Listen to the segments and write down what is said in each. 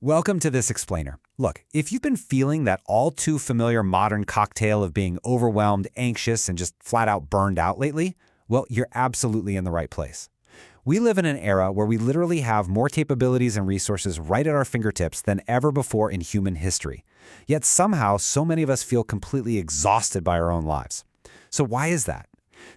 Welcome to This Explainer. Look, if you've been feeling that all too familiar modern cocktail of being overwhelmed, anxious, and just flat out burned out lately, well, you're absolutely in the right place. We live in an era where we literally have more capabilities and resources right at our fingertips than ever before in human history. Yet somehow, so many of us feel completely exhausted by our own lives. So why is that?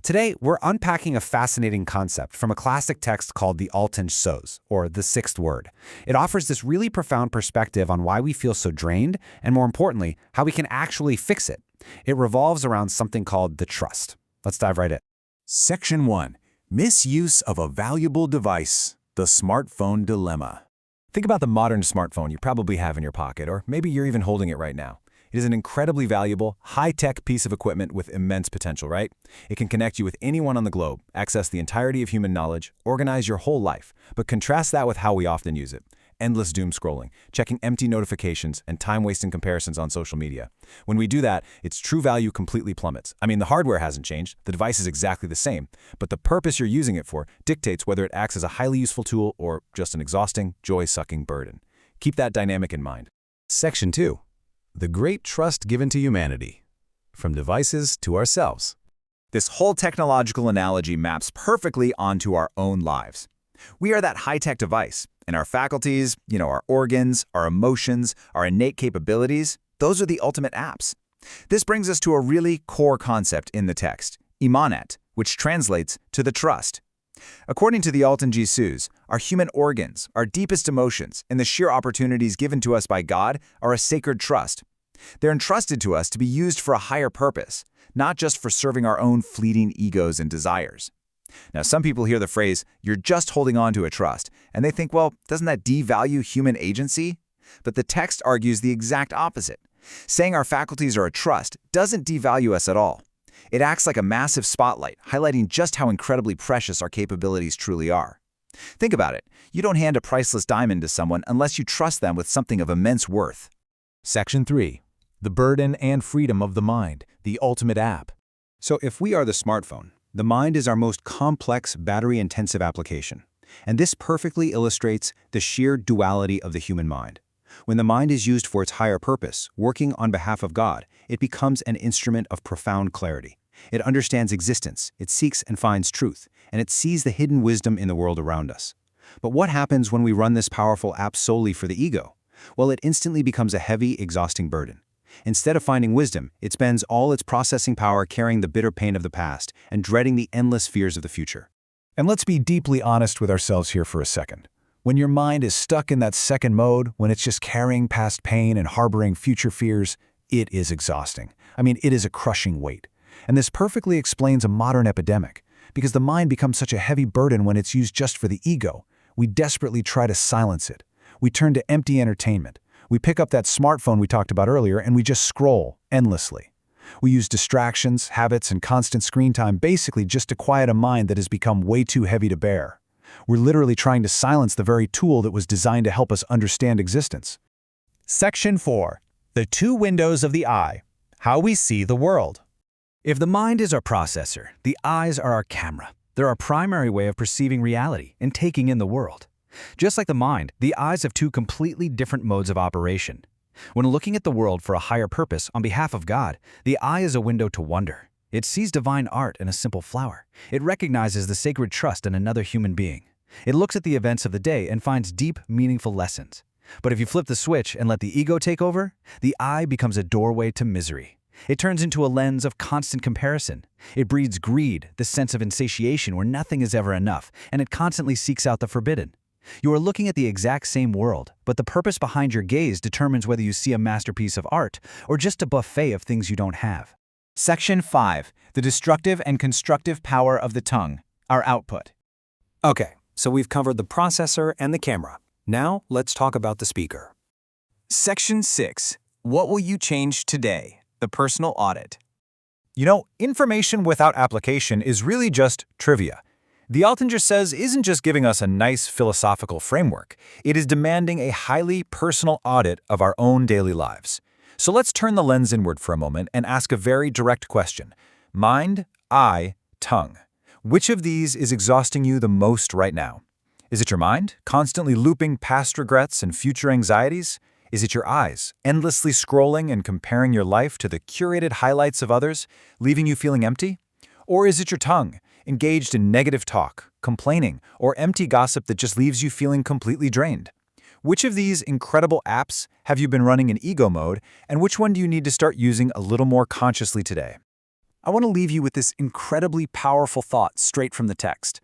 Today, we're unpacking a fascinating concept from a classic text called the Alten-Soz, or the Sixth Word. It offers this really profound perspective on why we feel so drained, and more importantly, how we can actually fix it. It revolves around something called the trust. Let's dive right in. Section 1. Misuse of a valuable device. The smartphone dilemma. Think about the modern smartphone you probably have in your pocket, or maybe you're even holding it right now. It is an incredibly valuable, high-tech piece of equipment with immense potential, right? It can connect you with anyone on the globe, access the entirety of human knowledge, organize your whole life. But contrast that with how we often use it. Endless doom scrolling, checking empty notifications, and time-wasting comparisons on social media. When we do that, its true value completely plummets. I mean, the hardware hasn't changed, the device is exactly the same, but the purpose you're using it for dictates whether it acts as a highly useful tool or just an exhausting, joy-sucking burden. Keep that dynamic in mind. Section 2. The great trust given to humanity. From devices to ourselves. This whole technological analogy maps perfectly onto our own lives. We are that high-tech device, and our faculties, our organs, our emotions, our innate capabilities, those are the ultimate apps. This brings us to a really core concept in the text, imanet, which translates to the trust. According to the Alten-Soz, our human organs, our deepest emotions, and the sheer opportunities given to us by God are a sacred trust. They're entrusted to us to be used for a higher purpose, not just for serving our own fleeting egos and desires. Now, some people hear the phrase, "you're just holding on to a trust," and they think, well, doesn't that devalue human agency? But the text argues the exact opposite. Saying our faculties are a trust doesn't devalue us at all. It acts like a massive spotlight, highlighting just how incredibly precious our capabilities truly are. Think about it. You don't hand a priceless diamond to someone unless you trust them with something of immense worth. Section 3. The burden and freedom of the mind, the ultimate app. So if we are the smartphone, the mind is our most complex, battery-intensive application. And this perfectly illustrates the sheer duality of the human mind. When the mind is used for its higher purpose, working on behalf of God, it becomes an instrument of profound clarity. It understands existence, it seeks and finds truth, and it sees the hidden wisdom in the world around us. But what happens when we run this powerful app solely for the ego? Well, it instantly becomes a heavy, exhausting burden. Instead of finding wisdom, it spends all its processing power carrying the bitter pain of the past and dreading the endless fears of the future. And let's be deeply honest with ourselves here for a second. When your mind is stuck in that second mode, when it's just carrying past pain and harboring future fears, it is exhausting. I mean, it is a crushing weight. And this perfectly explains a modern epidemic, because the mind becomes such a heavy burden when it's used just for the ego. We desperately try to silence it. We turn to empty entertainment. We pick up that smartphone we talked about earlier and we just scroll endlessly. We use distractions, habits, and constant screen time basically just to quiet a mind that has become way too heavy to bear. We're literally trying to silence the very tool that was designed to help us understand existence. Section 4. The two windows of the eye. How we see the world. If the mind is our processor, the eyes are our camera. They're our primary way of perceiving reality and taking in the world. Just like the mind, the eyes have two completely different modes of operation. When looking at the world for a higher purpose on behalf of God, the eye is a window to wonder. It sees divine art in a simple flower. It recognizes the sacred trust in another human being. It looks at the events of the day and finds deep, meaningful lessons. But if you flip the switch and let the ego take over, the eye becomes a doorway to misery. It turns into a lens of constant comparison. It breeds greed, the sense of insatiation where nothing is ever enough, and it constantly seeks out the forbidden. You are looking at the exact same world, but the purpose behind your gaze determines whether you see a masterpiece of art or just a buffet of things you don't have. Section 5. The destructive and constructive power of the tongue, our output. Okay, so we've covered the processor and the camera. Now let's talk about the speaker. Section 6. What will you change today? The personal audit. Information without application is really just trivia. The Alten-Soz isn't just giving us a nice philosophical framework. It is demanding a highly personal audit of our own daily lives. So let's turn the lens inward for a moment and ask a very direct question. Mind, eye, tongue. Which of these is exhausting you the most right now? Is it your mind, constantly looping past regrets and future anxieties? Is it your eyes, endlessly scrolling and comparing your life to the curated highlights of others, leaving you feeling empty? Or is it your tongue, engaged in negative talk, complaining, or empty gossip that just leaves you feeling completely drained? Which of these incredible apps have you been running in ego mode, and which one do you need to start using a little more consciously today? I want to leave you with this incredibly powerful thought straight from the text.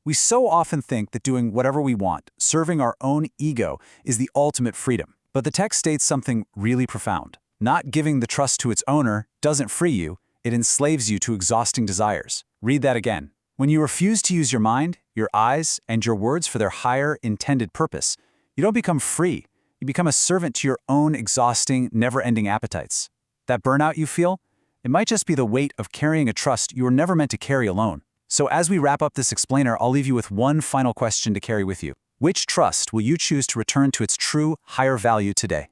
We so often think that doing whatever we want, serving our own ego, is the ultimate freedom. But the text states something really profound. Not giving the trust to its owner doesn't free you, it enslaves you to exhausting desires. Read that again. When you refuse to use your mind, your eyes, and your words for their higher intended purpose, you don't become free. You become a servant to your own exhausting, never-ending appetites. That burnout you feel? It might just be the weight of carrying a trust you were never meant to carry alone. So as we wrap up this explainer, I'll leave you with one final question to carry with you. Which trust will you choose to return to its true, higher value today?